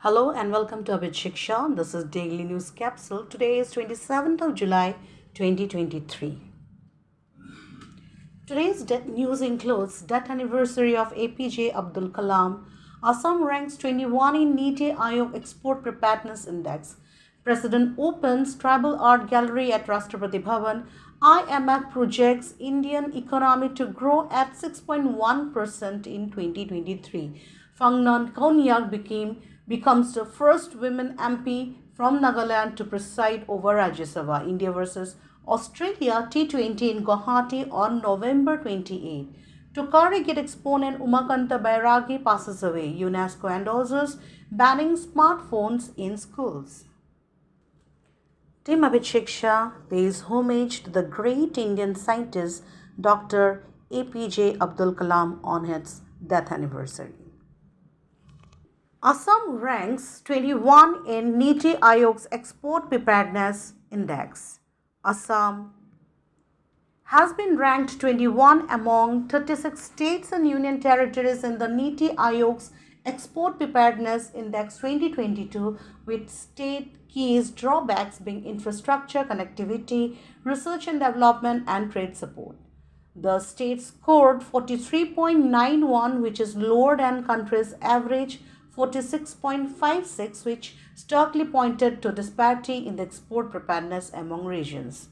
Hello and welcome to A.P.J. This is Daily News Capsule. Today is 27th of July 2023. Today's news includes death anniversary of A.P.J. Abdul Kalam. Assam ranks 21 in Niti Aayog Export Preparedness Index. President opens tribal art gallery at Rastrapati Bhavan. IMF projects Indian economy to grow at 6.1% in 2023. Phangnon Konyak becomes the first women MP from Nagaland to preside over Rajya Sabha. India versus Australia T20 in Guwahati on November 28. Tokari Geet exponent Umakanta Bairagi passes away. UNESCO endorses banning smartphones in schools. Team A.P.J. pays homage to the great Indian scientist Dr. A.P.J. Abdul Kalam on his death anniversary. Assam ranks 21 in Niti Aayog's Export Preparedness Index. Assam has been ranked 21 among 36 states and union territories in the Niti Aayog's Export Preparedness Index 2022, with state keys drawbacks being infrastructure, connectivity, research and development, and trade support. The state scored 43.91, which is lower than country's average 46.56, which starkly pointed to disparity in the export preparedness among regions.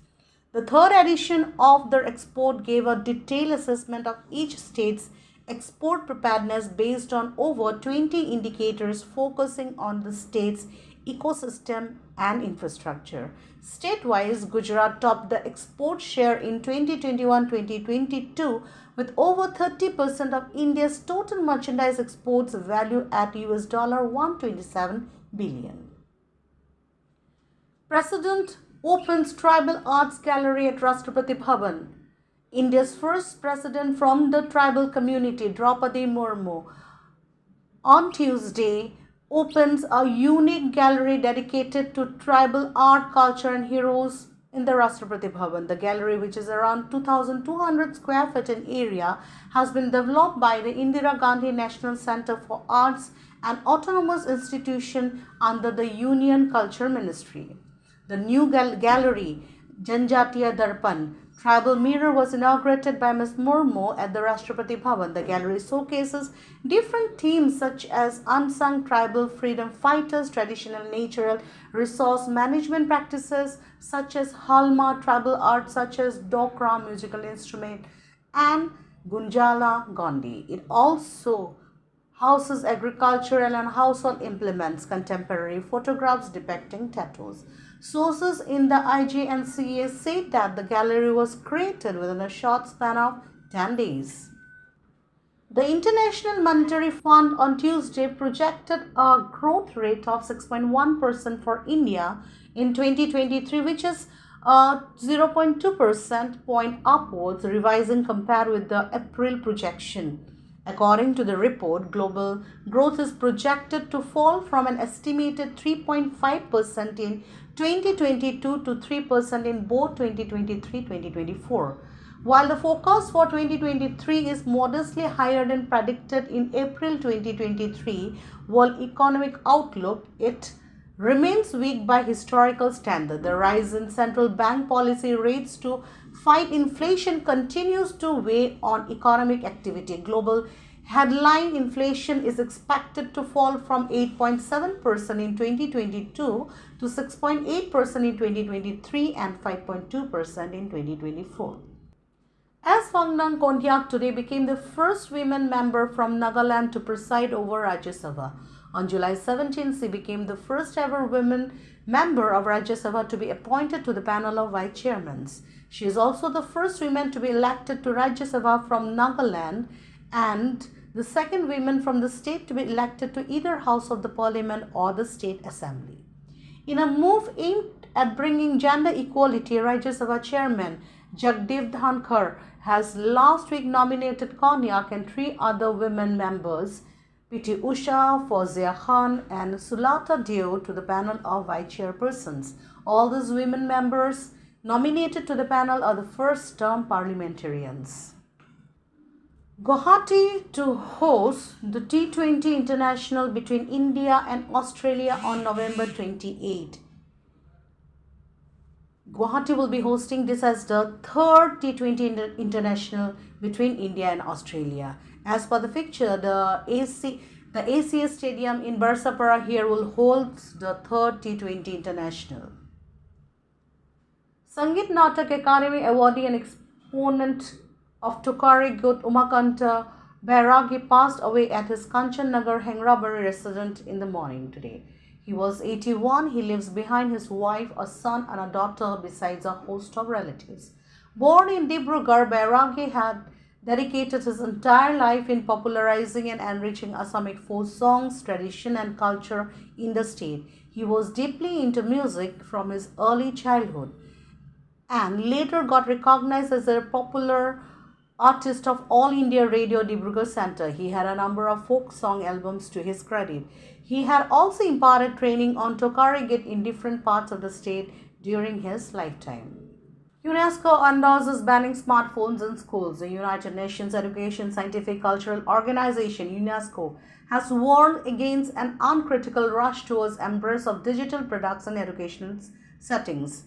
The third edition of the export gave a detailed assessment of each state's export preparedness based on over 20 indicators focusing on the state's ecosystem and infrastructure. State-wise, Gujarat topped the export share in 2021-2022 with over 30% of India's total merchandise exports valued at US $127 billion. President opens Tribal Arts Gallery at Rastrapati Bhavan. India's first president from the tribal community, Draupadi Murmu, on Tuesday opens a unique gallery dedicated to tribal art, culture and heroes in the Rastrapati Bhavan. The gallery, which is around 2,200 square feet in area, has been developed by the Indira Gandhi National Center for Arts, an autonomous institution under the Union Culture Ministry. The new gallery, Janjatiya Darpan, Tribal Mirror, was inaugurated by Ms. Murmu at the Rastrapati Bhavan. The gallery showcases different themes such as unsung tribal freedom fighters, traditional natural resource management practices such as Halma, tribal art such as Dokra musical instrument, and Gunjala Gondi. It also houses agricultural and household implements, contemporary photographs depicting tattoos. Sources in the IGNCA said that the gallery was created within a short span of 10 days. The International Monetary Fund on Tuesday projected a growth rate of 6.1% for India in 2023, which is a 0.2% point upwards, revising compared with the April projection. According to the report, global growth is projected to fall from an estimated 3.5% in 2022 to 3% in both 2023-2024. While the forecast for 2023 is modestly higher than predicted in April 2023 World Economic Outlook, it remains weak by historical standard. The rise in central bank policy rates to fight inflation continues to weigh on economic activity. Global headline inflation is expected to fall from 8.7% in 2022 to 6.8% in 2023 and 5.2% in 2024. As Phangnon Konyak today became the first women member from Nagaland to preside over Rajya Sabha. On July 17, she became the first ever woman member of Rajya Sabha to be appointed to the panel of vice chairmen. She is also the first woman to be elected to Rajya Sabha from Nagaland and the second woman from the state to be elected to either house of the parliament or the state assembly. In a move aimed at bringing gender equality, Rajya Sabha chairman Jagdeep Dhankar has last week nominated Konyak and three other women members, P.T. Usha, Fauzia Khan and Sulata Deo, to the panel of vice chairpersons. All these women members nominated to the panel are the first-term parliamentarians. Guwahati to host the T20 International between India and Australia on November 28. Guwahati will be hosting this as the third T20 International between India and Australia. As per the picture, the ACS Stadium in Barsapara here will hold the third T20 International. Sangeet Natak Academy awardee and exponent of Tokari Geet Umakanta Bairagi passed away at his Kanchannagar Hengrabari residence in the morning today. He was 81. He lives behind his wife, a son and a daughter besides a host of relatives. Born in Dibrugarh, Bairagi had dedicated his entire life in popularizing and enriching Assamic folk songs, tradition and culture in the state. He was deeply into music from his early childhood and later got recognized as a popular artist of All India Radio Dibrugarh Center. He had a number of folk song albums to his credit. He had also imparted training on Tokari Geet in different parts of the state during his lifetime. UNESCO endorses banning smartphones in schools. The United Nations Education, Scientific, Cultural Organization, UNESCO, has warned against an uncritical rush towards embrace of digital products in educational settings,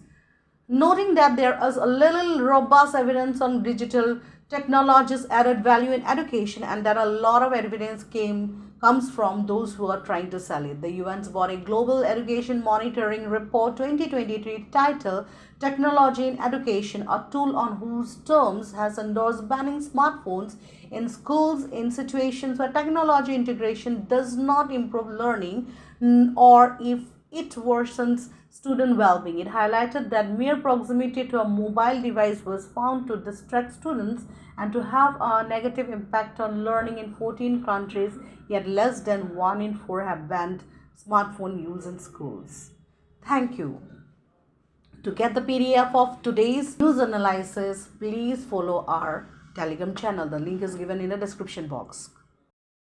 noting that there is a little robust evidence on digital technologies added value in education and that a lot of evidence comes from those who are trying to sell it. The UN's body Global Education Monitoring Report 2023 titled Technology in Education, a tool on whose terms has endorsed banning smartphones in schools in situations where technology integration does not improve learning or if it worsens student well-being. It highlighted that mere proximity to a mobile device was found to distract students and to have a negative impact on learning in 14 countries, yet less than 1 in 4 have banned smartphone use in schools. Thank you. To get the PDF of today's news analysis, please follow our Telegram channel. The link is given in the description box.